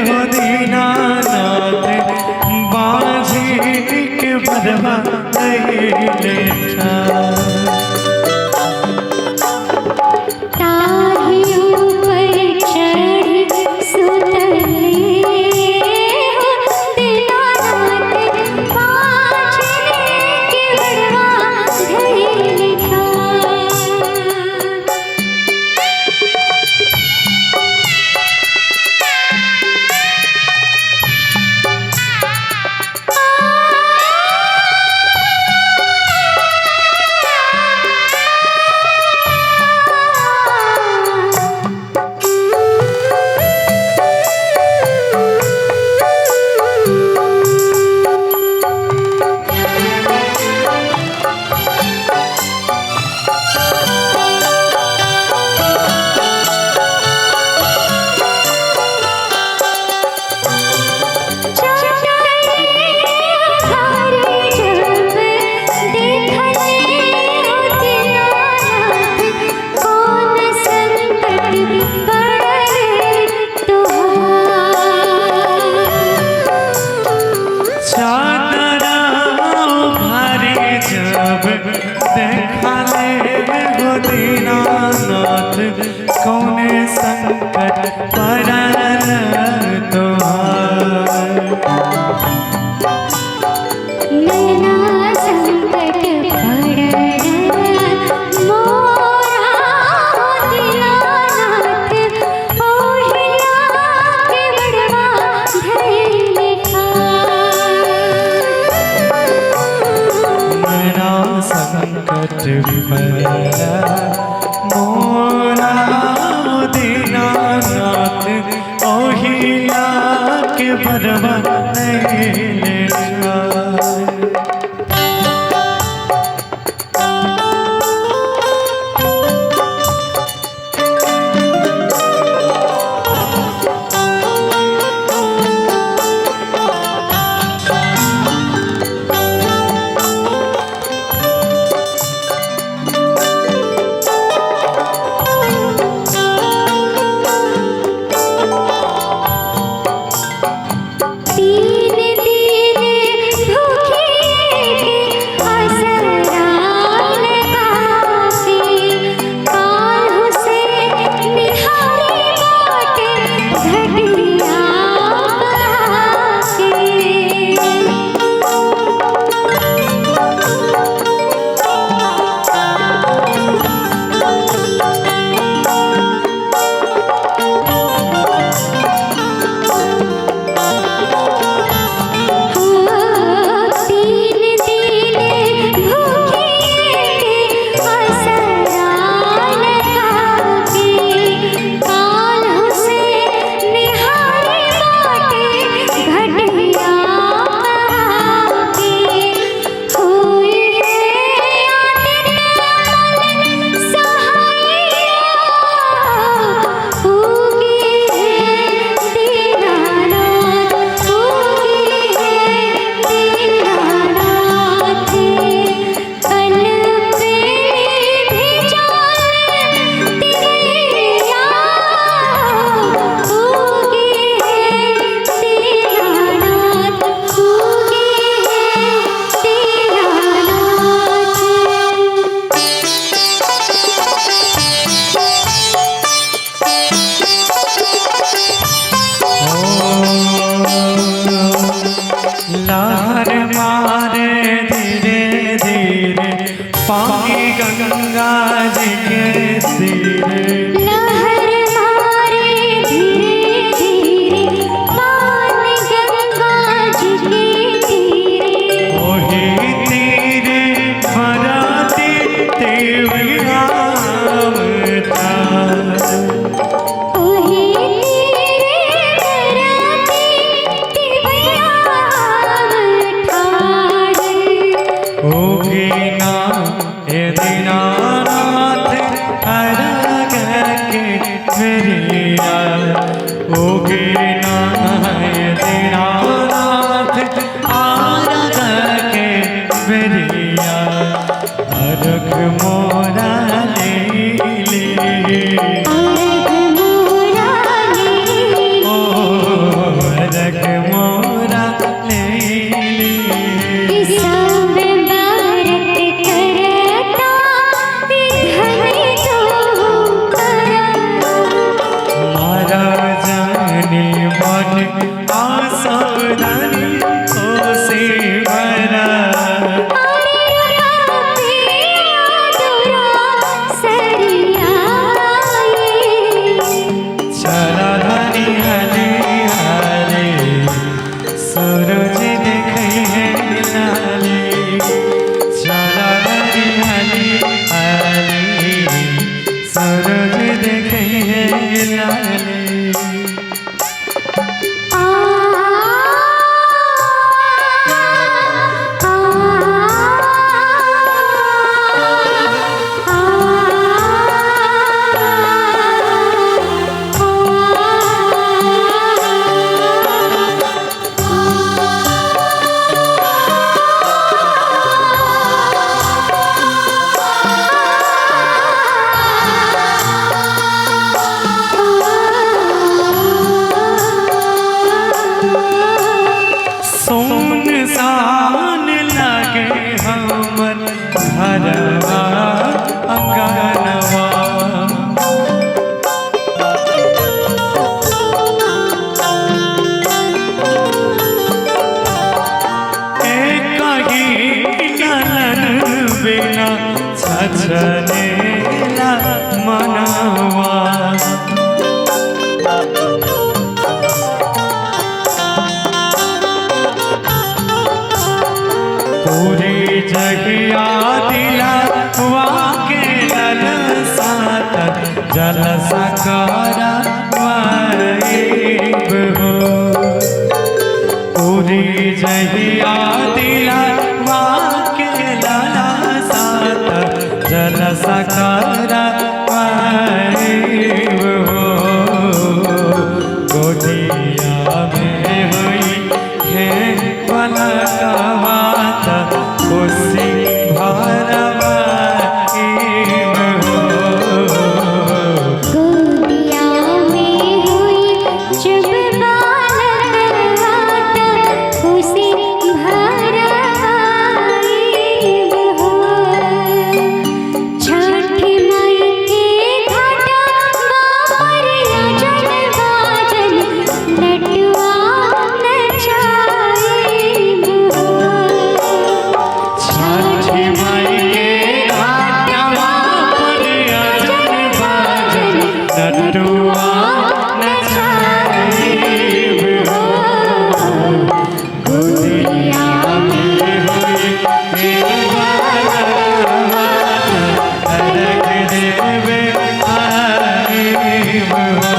हो दीनानाथ बाजी के बरवा लेठा दीनानाथ कौने संकट पड़ल तोहार नैना संकट पड़ल मोरा दीनानाथ ओहिया के बड़वा धइले नैना संकट पड़ल मोरा दीनानाथ ओहिया के बरवा लेठा लहर मारे धीरे धीरे पानी गंगा जी के तीरे लहर मारे धीरे धीरे पानी गंगा जी के तीरे ओही तीरे भराती देवया ओही तीरे भराती देवया ओगे ना हे दीनानाथ अरग के मेरिया ओगे ना हे दीनानाथ अरग के मेरिया अरग मोरा ले ले अर्घ मोरा सुनसान लगे हमर घरवा अंगनवा, एक ही नलन बिना छछनेला मनवा। पूरी जगिया दिलवा के ललसात जलसा करवाइब हो। पूरी जगिया दिलवा के ललसात जलसा करवाइब हो। गोदिया में हुई है पलकवा खुशी भरवाइब हो। गोदिया में हुई जब बालक खुशी भरवाइब हो। छठ माई के घाटवा पर अजन बाजन नटुआ नचाइब हो। छठ माई के घाटवा पर अजन बाजन नटुआ नचाइब हो। गोदिया में हुई पलकवा अर्घ देवे आइब हो।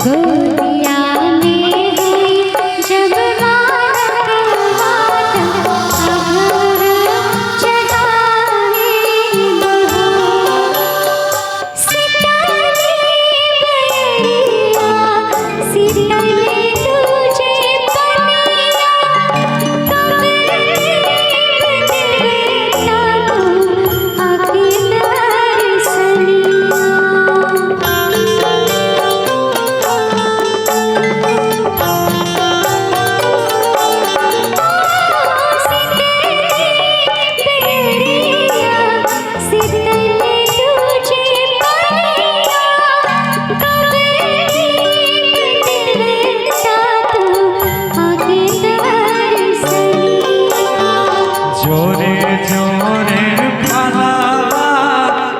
गोदिया में हुई जब बालक अघर चढ़ाइब हो। सितारे बयरिया सितले तुझे पनिया, कब देवता तू आके दर्शनिया। जोरे जोरे फलावा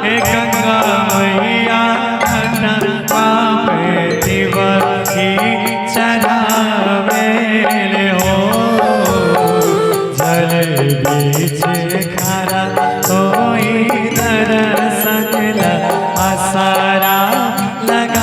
हे गंगा मैया घटवा पे दिवसी चढ़ावे हो। जल बीच खड़ा कोई दर्शन ला आसारा लगा